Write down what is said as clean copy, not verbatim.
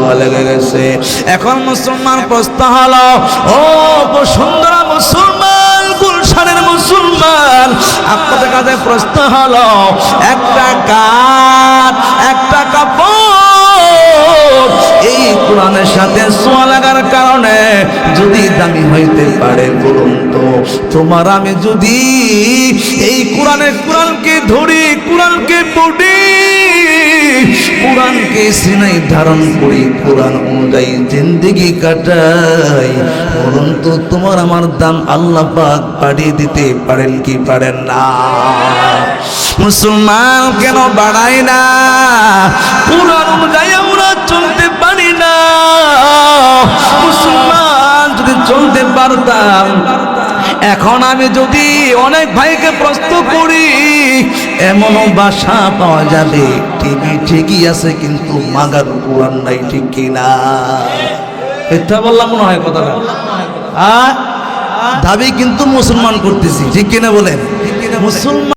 দেওয়া লেগে গেছে। এখন মুসলমান প্রশ্ন হলো, ও বসুন্ধরা মুসলমান, গুলশানের মুসলমান, আপনাদের কাছে প্রশ্ন হলো, একটা কাঠ, একটা কাপড় এই কোরআনের সাথে ছোঁয়া লাগার কারণে যদি দামি হইতে পারে, বলুন তো তোমার আমি যদি এই কোরআনকে ধরি, কোরআনকে পড়ি, কোরআনকে সিনাই ধারণ করি, কোরআন অনুযায়ী জিন্দেগি কাটাই, বলুন তো তোমার আমার দাম আল্লাহ পাক বাড়িয়ে দিতে পারেন কি পারেন না? মুসলমান কেন বাড়াই না? কোরআন অনুযায়ী আমরা চলতে পারি না। মুসলমান যদি চলতে পারতাম, এখন আমি যদি অনেক ভাইকে প্রশ্ন করি, এমনও বাসা পাওয়া যাবে টিভি ঠিকই আছে কিন্তু মাগার কোরআন নাই, ঠিক কিনা? এটা বললাম মনে হয় কথাটা। দাবি কিন্তু মুসলমান করতেছি, ঠিক কিনা বলেন? মুসলমান